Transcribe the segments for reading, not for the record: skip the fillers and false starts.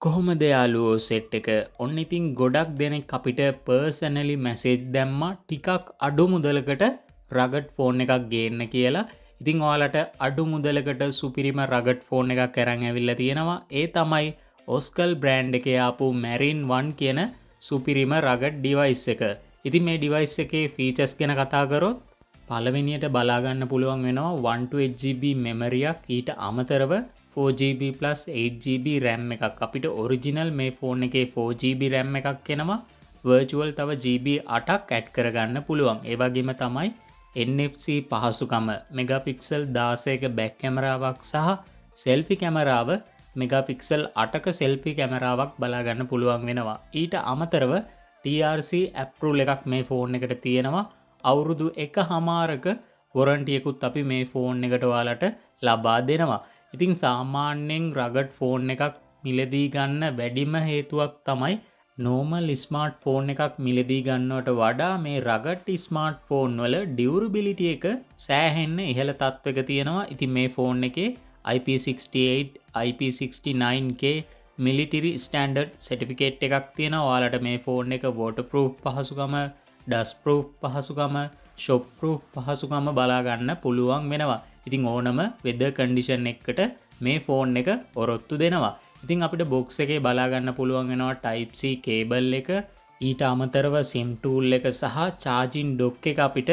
කොහොමද යාළුවෝ සෙට් එක? ඔන්න ඉතින් ගොඩක් දෙනෙක් අපිට පර්සනලි මැසේජ් දැම්මා ටිකක් අඩු මුදලකට රගඩ් ෆෝන් එකක් ගේන්න කියලා. ඉතින් ඔයාලට අඩු මුදලකට සුපිරිම රගඩ් ෆෝන් එකක් අරන් ඇවිල්ලා තියෙනවා. ඒ තමයි ඔස්කල් බ්‍රෑන්ඩ් එකේ ආපු මැරින් 1 කියන සුපිරිම රගඩ් ඩිවයිස් එක. ඉතින් මේ ඩිවයිස් එකේ ෆීචර්ස් ගැන කතා කරොත් පළවෙනියට බලා ගන්න පුළුවන් වෙනවා 128GB මෙමරියක් ඊට අමතරව 4GB plus 8GB RAM එකක් අපිට ඔරිජිනල් මේ ෆෝන් එකේ 4GB RAM එකක් එනවා virtual තව GB 8ක් ඇඩ් කරගන්න පුළුවන් ඒ වගේම තමයි NFC පහසුකම මෙගාපික්සල් 16ක බැක් කැමරාවක් සහ සෙල්ෆි කැමරාව මෙගාපික්සල් 8ක සෙල්ෆි කැමරාවක් බලා ගන්න පුළුවන් වෙනවා ඊට අමතරව TRC approval එකක් මේ ෆෝන් එකට තියෙනවා අවුරුදු 1.5ක වොරන්ටියකුත් අපි මේ ෆෝන් එකට ඔයාලට ලබා දෙනවා ඉතින් සාමාන්‍යයෙන් රගඩ් ෆෝන් එකක් මිලදී ගන්න වැඩිම හේතුවක් තමයි නෝමල් ස්මාර්ට් ෆෝන් එකක් මිලදී ගන්නවට වඩා මේ රගඩ් ස්මාර්ට් ෆෝන් වල ඩියුරබිලිටි එක සෑහෙන්න ඉහළ තත්ත්වයක තියෙනවා. ඉතින් මේ ෆෝන් එකේ IP68, IP69K military standard certificate එකක් තියෙනවා. ඔයාලට මේ ෆෝන් එක වෝටර්ප්‍රූෆ් පහසුකම, ඩස්ට් ප්‍රූෆ් පහසුකම, ෂොක් ප්‍රූෆ් පහසුකම බලා ගන්න පුළුවන් වෙනවා. ඉතින් ඕනම වෙදර් කන්ඩිෂන් එකකට මේ ෆෝන් එක ඔරොත්තු දෙනවා. ඉතින් අපිට බොක්ස් එකේ බලා ගන්න පුළුවන් වෙනවා Type C කේබල් එක. ඊට අමතරව SIM tool එක සහ charging dock එක අපිට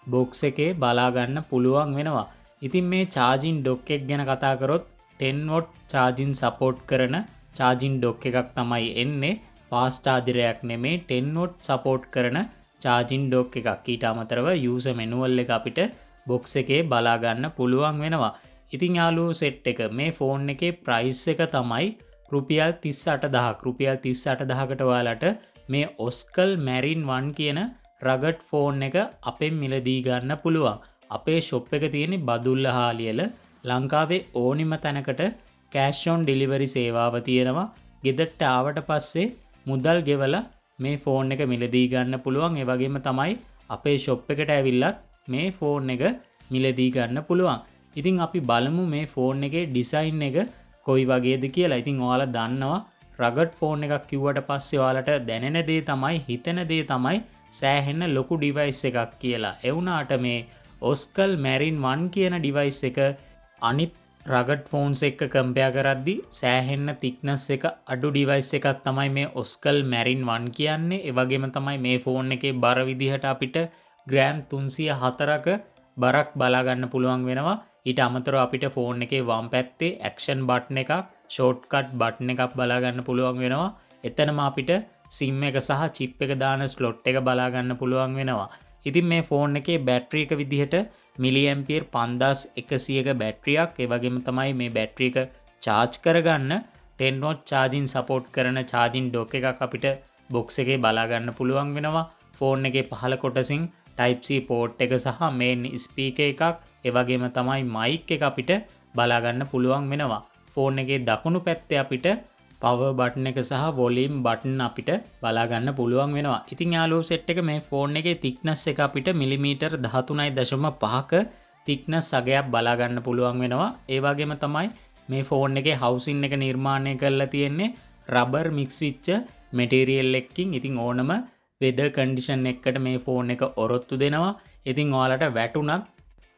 බොක්ස් එකේ බලා ගන්න පුළුවන් වෙනවා. ඉතින් මේ charging dock එක ගැන කතා කරොත් 10 watt charging support කරන charging dock එකක් තමයි එන්නේ. fast charger එකක් නෙමේ 10 watt support කරන charging dock එකක්. ඊට අමතරව user manual එක අපිට බොක්ස් එකේ බලා ගන්න පුළුවන් වෙනවා. ඉතින් යාළුවෝ සෙට් එක මේ ෆෝන් එකේ ප්‍රයිස් එක තමයි රුපියල් 38000ක්. රුපියල් 38000කට ඔයාලට මේ ඔස්කල් මැරින් 1 කියන රගඩ් ෆෝන් එක අපෙන් මිලදී ගන්න පුළුවන්. අපේ ෂොප් එක තියෙන්නේ බදුල්ල හාලියල. ලංකාවේ ඕනිම තැනකට කෑෂ් ඔන් ඩෙලිවරි සේවාව තියෙනවා. ගෙදරට ආවට පස්සේ මුදල් ගෙවලා මේ ෆෝන් එක මිලදී ගන්න පුළුවන්. ඒ වගේම තමයි අපේ ෂොප් එකට ඇවිල්ලත් මේ ෆෝන් එක මිලදී ගන්න පුළුවන්. ඉතින් අපි බලමු මේ ෆෝන් එකේ ඩිසයින් එක කොයි වගේද කියලා. ඉතින් ඔයාලා දන්නවා රගඩ් ෆෝන් එකක් කිව්වට පස්සේ ඔයාලට දැනෙන දේ තමයි හිතෙන දේ තමයි සෑහෙන ලොකු ඩිවයිස් එකක් කියලා. ඒ වුණාට මේ ඔස්කල් මැරින් 1 කියන ඩිවයිස් එක අනිත් රගඩ් ෆෝන්ස් එක්ක කම්පෙයාර් කරද්දී සෑහෙන thickness එක අඩු ඩිවයිස් එකක් තමයි මේ ඔස්කල් මැරින් 1 කියන්නේ. ඒ වගේම තමයි මේ ෆෝන් එකේ බර විදිහට අපිට ග්‍රෑම් 304ක බරක් බලා ගන්න පුළුවන් වෙනවා. ඊට අමතරව අපිට ෆෝන් එකේ වම් පැත්තේ ඇක්ෂන් බටන් එකක්, ෂෝට්කට් බටන් එකක් බලා ගන්න පුළුවන් වෙනවා. එතනම අපිට SIM එක සහ chip එක දාන ස්ලොට් එක බලා ගන්න පුළුවන් වෙනවා. ඉතින් මේ ෆෝන් එකේ බැටරි එක විදිහට මිලි ඇම්පියර් 5100ක බැටරියක්. ඒ වගේම තමයි මේ බැටරි එක charge කරගන්න 10 watt charging support කරන charging dock එකක් අපිට box එකේ බලා ගන්න පුළුවන් වෙනවා. ෆෝන් එකේ පහළ කොටසින් Type C port එක සහ main speaker එකක් ඒ වගේම තමයි mic එක අපිට බලා ගන්න පුළුවන් වෙනවා. ෆෝන් එකේ දකුණු පැත්තේ අපිට power button එක සහ volume button අපිට බලා ගන්න පුළුවන් වෙනවා. ඉතින් යාළුවෝ සෙට් එක මේ ෆෝන් එකේ thickness එක අපිට මිලිමීටර් 13.5ක thickness අගයක් බලා ගන්න පුළුවන් වෙනවා. ඒ වගේම තමයි මේ ෆෝන් එකේ housing එක නිර්මාණය කරලා තියෙන්නේ rubber mix වෙච්ච material එකකින්. ඉතින් ඕනම වෙදර් කන්ඩිෂන් එකකට මේ ෆෝන් එක ඔරොත්තු දෙනවා. ඉතින් ඔයාලට වැටුණත්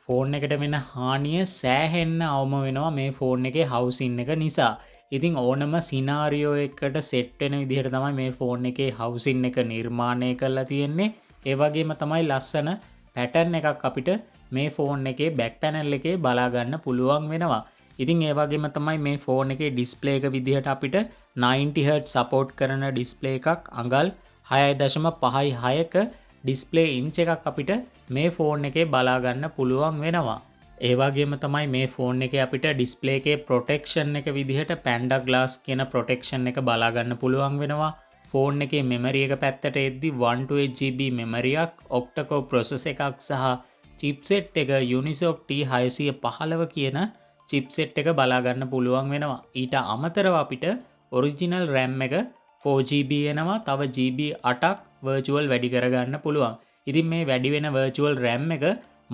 ෆෝන් එකට වෙන හානිය සෑහෙන්න අවම වෙනවා මේ ෆෝන් එකේ හවුසින් එක නිසා. ඉතින් ඕනම සිනාරියෝ එකකට සෙට් වෙන විදිහට තමයි මේ ෆෝන් එකේ හවුසින් එක නිර්මාණය කරලා තියෙන්නේ. ඒ වගේම තමයි ලස්සන පැටර්න් එකක් අපිට මේ ෆෝන් එකේ බෑක් පැනල් එකේ බලා ගන්න පුළුවන් වෙනවා. ඉතින් ඒ වගේම තමයි මේ ෆෝන් එකේ ඩිස්ප්ලේ එක විදිහට අපිට 90Hz සපෝට් කරන ඩිස්ප්ලේ එකක් අඟල් 6.56ක ඩිස්ප්ලේ ඉන්ච් එකක් අපිට මේ ෆෝන් එකේ බලා ගන්න පුළුවන් වෙනවා. ඒ වගේම තමයි මේ ෆෝන් එකේ අපිට ඩිස්ප්ලේ එකේ ප්‍රොටෙක්ෂන් එක විදිහට Panda Glass කියන ප්‍රොටෙක්ෂන් එක බලා ගන්න පුළුවන් වෙනවා. ෆෝන් එකේ මෙමරි එක පැත්තට එද්දි 128GB මෙමරියක්, octa-core processor එකක් සහ chipset එක Unisoc T615 කියන chipset එක බලා ගන්න පුළුවන් වෙනවා. ඊට අමතරව අපිට original RAM එක 4GB එනවා. තව GB 8ක් virtual වැඩි කරගන්න පුළුවන්. ඉතින් මේ වැඩි වෙන virtual RAM එක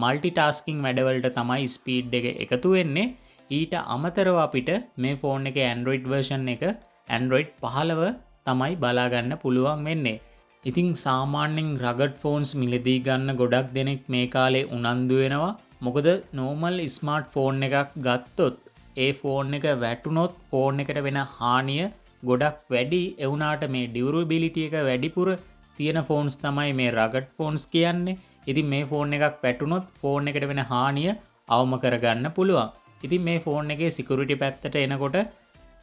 multitasking වැඩවලට තමයි ස්පීඩ් එක එකතු වෙන්නේ. ඊට අමතරව අපිට මේ ෆෝන් එකේ Android version එක Android 15 තමයි බලාගන්න පුළුවන් වෙන්නේ. ඉතින් සාමාන්‍යයෙන් රගඩ් ෆෝන්ස් මිලදී ගන්න ගොඩක් දෙනෙක් මේ කාලේ උනන්දු වෙනවා. මොකද නෝමල් ස්මාර්ට් ෆෝන් එකක් ගත්තොත් ඒ ෆෝන් එක වැටුනොත් ෆෝන් එකට වෙන හානිය ගොඩක් වැඩි. ඒ වුණාට මේ ඩියුරබිලිටි එක වැඩිපුර තියෙන ෆෝන්ස් තමයි මේ රගඩ් ෆෝන්ස් කියන්නේ. ඉතින් මේ ෆෝන් එකක් වැටුනොත් ෆෝන් එකට වෙන හානිය අවම කරගන්න පුළුවන්. ඉතින් මේ ෆෝන් එකේ සිකියුරිටි පැත්තට එනකොට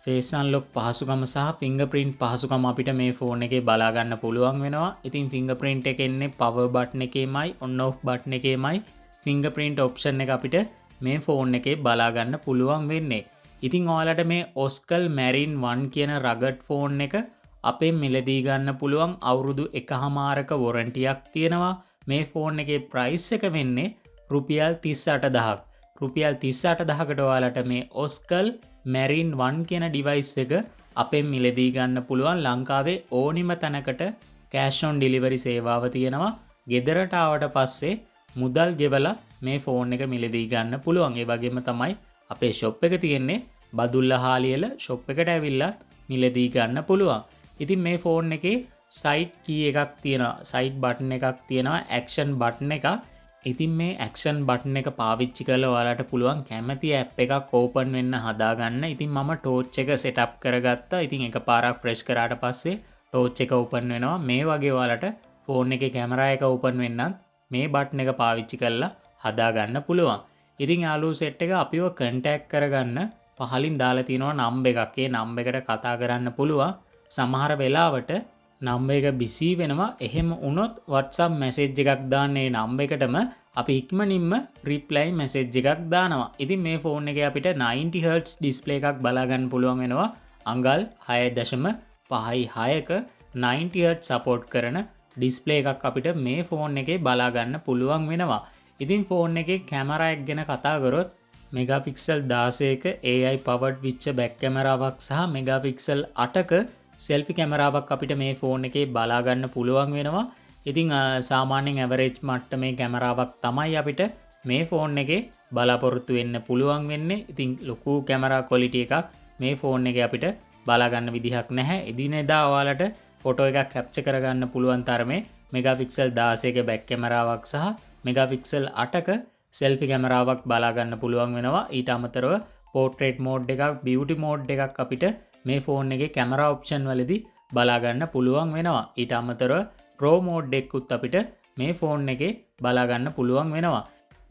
ෆේස් අන්ලොක් පහසුකම සහ ෆිංගර්ප්‍රින්ට් පහසුකම අපිට මේ ෆෝන් එකේ බලා ගන්න පුළුවන් වෙනවා. ඉතින් ෆිංගර්ප්‍රින්ට් එක එන්නේ පවර් බටන් එකේමයි ඔන් ඔෆ් බටන් එකේමයි ෆිංගර්ප්‍රින්ට් ඔප්ෂන් එක අපිට මේ ෆෝන් එකේ බලා ගන්න පුළුවන් වෙන්නේ. ඉතින් ඔයාලට මේ ඔස්කල් මැරින් 1 කියන රගඩ් ෆෝන් එක අපේ මිලදී ගන්න පුළුවන්. අවුරුදු 1.5ක වොරන්ටියක් තියෙනවා. මේ ෆෝන් එකේ ප්‍රයිස් එක වෙන්නේ රුපියල් 38000ක්. රුපියල් 38000කට ඔයාලට මේ ඔස්කල් මැරින් 1 කියන ඩිවයිස් එක අපෙන් මිලදී ගන්න පුළුවන්. ලංකාවේ ඕනිම තැනකට කෑෂ් ඔන් ඩිලිවරි සේවාව තියෙනවා. ගෙදරට ආවට පස්සේ මුදල් ගෙවලා මේ ෆෝන් එක මිලදී ගන්න පුළුවන්. ඒ වගේම තමයි අපේ ෂොප් එක තියෙන්නේ බදුල්ල හාලියල ෂොප් එකට ඇවිල්ලා මිලදී ගන්න පුළුවන්. ඉතින් මේ ෆෝන් එකේ සයිඩ් කී එකක් තියෙනවා. සයිඩ් බටන් එකක් තියෙනවා. ඇක්ෂන් බටන් එකක්. ඉතින් මේ ඇක්ෂන් බටන් එක පාවිච්චි කරලා ඔයාලට පුළුවන් කැමති ඇප් එකක් ඕපන් වෙන්න හදාගන්න. ඉතින් මම ටෝච් එක සෙටප් කරගත්තා. ඉතින් එකපාරක් ප්‍රෙස් කරාට පස්සේ ටෝච් එක ඕපන් වෙනවා. මේ වගේ ඔයාලට ෆෝන් එකේ කැමරා එක ඕපන් වෙන්නත් මේ බටන් එක පාවිච්චි කරලා හදාගන්න පුළුවන්. ඉතින් යාළුවෝ සෙට් එක අපිව කන්ටැක්ට් කරගන්න පහලින් දාලා තියෙනවා නම්බර් එකක්. ඒ නම්බර් එකට කතා කරන්න පුළුවන්. සමහර වෙලාවට නම්බර් එක බිසි වෙනවා. එහෙම වුණොත් WhatsApp මැසේජ් එකක් දාන්න ඒ නම්බර් එකටම අපි ඉක්මනින්ම රිප්ලයි මැසේජ් එකක් දානවා. ඉතින් මේ ෆෝන් එකේ අපිට 90 Hz ඩිස්ප්ලේ එකක් බලා ගන්න පුළුවන් වෙනවා. අඟල් 6.56ක 90 Hz සපෝට් කරන ඩිස්ප්ලේ එකක් අපිට මේ ෆෝන් එකේ බලා ගන්න පුළුවන් වෙනවා. ඉතින් ෆෝන් එකේ කැමරා එක ගැන කතා කරොත් මෙගාපික්සල් 16ක AI powered වෙච්ච බැක් කැමරාවක් සහ මෙගාපික්සල් 8ක සෙල්ෆි කැමරාවක් අපිට මේ ෆෝන් එකේ බලා ගන්න පුළුවන් වෙනවා. ඉතින් සාමාන්‍යයෙන් ඇවරේජ් මට්ටමේ කැමරාවක් තමයි අපිට මේ ෆෝන් එකේ බලාපොරොත්තු වෙන්න පුළුවන් වෙන්නේ. ඉතින් ලොකු කැමරා ක්වොලිටි එකක් මේ ෆෝන් එකේ අපිට බලා ගන්න විදිහක් නැහැ. එදිනෙදා ඔයාලට ෆොටෝ එකක් කැප්චර් කරගන්න පුළුවන් තරමේ මෙගාපික්සල් 16ක බැක් කැමරාවක් සහ මෙගාපික්සල් 8ක සෙල්ෆි කැමරාවක් බලා ගන්න පුළුවන් වෙනවා. ඊට අමතරව පෝර්ට්‍රේට් මෝඩ් එකක්, බියුටි මෝඩ් එකක් අපිට මේ ෆෝන් එකේ කැමරා ඔප්ෂන් වලදී බලා ගන්න පුළුවන් වෙනවා. ඊට අමතරව ප්‍රෝ මෝඩ් එකකුත් අපිට මේ ෆෝන් එකේ බලා ගන්න පුළුවන් වෙනවා.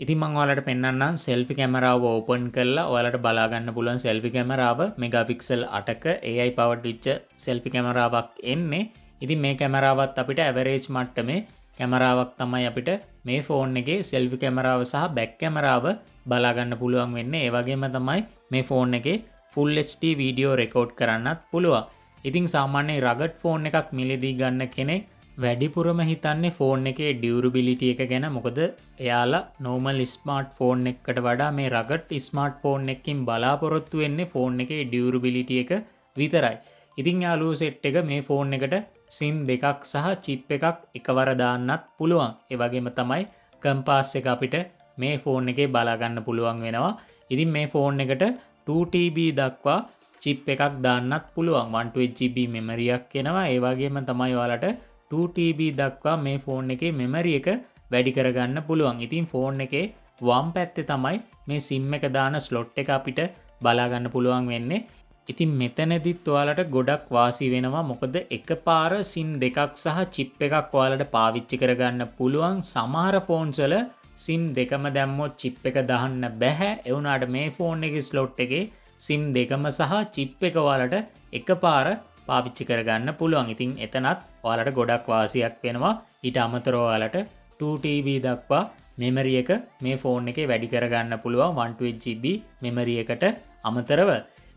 ඉතින් මම ඔයාලට පෙන්නන්නම් සෙල්ෆි කැමරාව ඕපන් කරලා ඔයාලට බලා ගන්න පුළුවන් සෙල්ෆි කැමරාව මෙගාපික්සල් 8ක AI powered වෙච්ච සෙල්ෆි කැමරාවක් එන්නේ. ඉතින් මේ කැමරාවත් අපිට ඇවරේජ් මට්ටමේ කැමරාවක් තමයි අපිට මේ ෆෝන් එකේ සෙල්ෆි කැමරාව සහ බැක් කැමරාව බලා ගන්න පුළුවන් වෙන්නේ. ඒ වගේම තමයි මේ ෆෝන් එකේ full HD වීඩියෝ රෙකෝඩ් කරන්නත් පුළුවන්. ඉතින් සාමාන්‍ය රගඩ් ෆෝන් එකක් මිලදී ගන්න කෙනෙක් වැඩිපුරම හිතන්නේ ෆෝන් එකේ ඩියුරබිලිටි එක ගැන. මොකද එයාලා නෝමල් ස්මාර්ට් ෆෝන් එකකට වඩා මේ රගඩ් ස්මාර්ට් ෆෝන් එකකින් බලාපොරොත්තු වෙන්නේ ෆෝන් එකේ ඩියුරබිලිටි එක විතරයි. ඉතින් යාළුවෝ සෙට් එක මේ ෆෝන් එකට SIM දෙකක් සහ චිප් එකක් එකවර දාන්නත් පුළුවන්. ඒ වගේම තමයි කම්පාස් එක අපිට මේ ෆෝන් එකේ බලා ගන්න පුළුවන් වෙනවා. ඉතින් මේ ෆෝන් එකට 2TB දක්වා චිප් එකක් දාන්නත් පුළුවන්. 128GB මෙමරි එකක් එනවා. ඒ වගේම තමයි ඔයාලට 2TB දක්වා මේ ෆෝන් එකේ මෙමරි එක වැඩි කරගන්න පුළුවන්. ඉතින් ෆෝන් එකේ වම් පැත්තේ තමයි මේ SIM එක දාන ස්ලොට් එක අපිට බලා ගන්න පුළුවන් වෙන්නේ. ඉතින් මෙතනදිත් ඔයාලට ගොඩක් වාසි වෙනවා. මොකද එකපාර SIM දෙකක් සහ චිප් එකක් ඔයාලට පාවිච්චි කරගන්න පුළුවන්. සමහර ෆෝන්ස් වල SIM දෙකම දැම්මොත් චිප් එක දාන්න බෑ. ඒ වුණාට මේ ෆෝන් එකේ ස්ලොට් එකේ SIM දෙකම සහ චිප් එක ඔයාලට එකපාර පාවිච්චි කරගන්න පුළුවන්. ඉතින් එතනත් ඔයාලට ගොඩක් වාසියක් වෙනවා. ඊට අමතරව ඔයාලට 2TB දක්වා මෙමරි එක මේ ෆෝන් එකේ වැඩි කරගන්න පුළුවන් 128GB මෙමරි එකට අමතරව.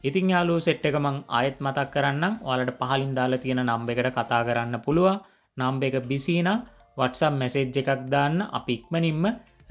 ඉතින් යාළුවෝ සෙට් එක මම ආයෙත් මතක් කරන්නම්. ඔයාලට පහලින් දාලා තියෙන නම්බර් එකට කතා කරන්න පුළුවන්. නම්බර් එක බිසි නම් WhatsApp මැසේජ් එකක් දාන්න අපි ඉක්මනින්ම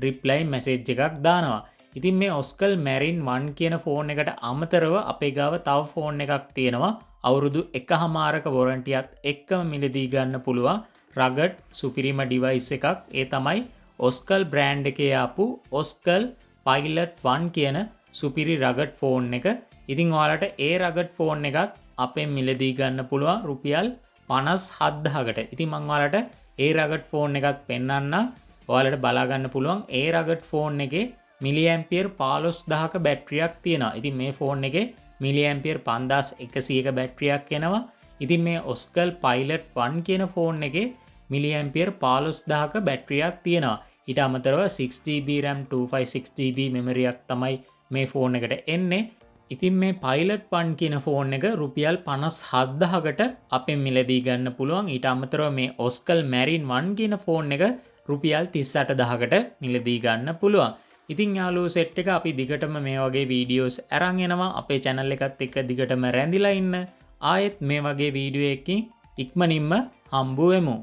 රිප්ලයි මැසේජ් එකක් දානවා. ඉතින් මේ ඔස්කල් මැරින් 1 කියන ෆෝන් එකට අමතරව අපේ ගාව තව ෆෝන් එකක් තියෙනවා. අවුරුදු 1.5ක වොරන්ටියත් එක්කම මිලදී ගන්න පුළුවන් රගඩ් සුපිරිම ඩිවයිස් එකක්. ඒ තමයි ඔස්කල් බ්‍රෑන්ඩ් එකේ ආපු ඔස්කල් පයිලට් 1 කියන සුපිරි රගඩ් ෆෝන් එක. ඉතින් ඔයාලට ඒ රගඩ් ෆෝන් එකත් අපෙන් මිලදී ගන්න පුළුවන් රුපියල් 57000කට. ඉතින් මම ඔයාලට ඒ රගට් ෆෝන් එකත් පෙන්වන්නම්. ඔයාලට බලා ගන්න පුළුවන් ඒ රගට් ෆෝන් එකේ මිලි ඇම්පියර් 15000ක බැටරියක් තියෙනවා. ඉතින් මේ ෆෝන් එකේ මිලි ඇම්පියර් 5100ක බැටරියක් එනවා. ඉතින් මේ ඔස්කල් පයිලට් 1 කියන ෆෝන් එකේ මිලි ඇම්පියර් 15000ක බැටරියක් තියෙනවා. ඊට අමතරව 6GB RAM 256GB මෙමරියක් තමයි මේ ෆෝන් එකට එන්නේ. ඉතින් මේ පයිලට් 1 කියන ෆෝන් එක රුපියල් 57000කට අපෙන් මිලදී ගන්න පුළුවන්. ඊට අමතරව මේ ඔස්කල් මැරින් 1 කියන ෆෝන් එක රුපියල් 38000කට මිලදී ගන්න පුළුවන්. ඉතින් යාළුවෝ සෙට් එක අපි දිගටම මේ වගේ වීඩියෝස් අරන් එනවා. අපේ channel එකත් එක්ක දිගටම රැඳිලා ඉන්න. ආයෙත් මේ වගේ වීඩියෝ එකකින් ඉක්මනින්ම හම්බ වෙමු.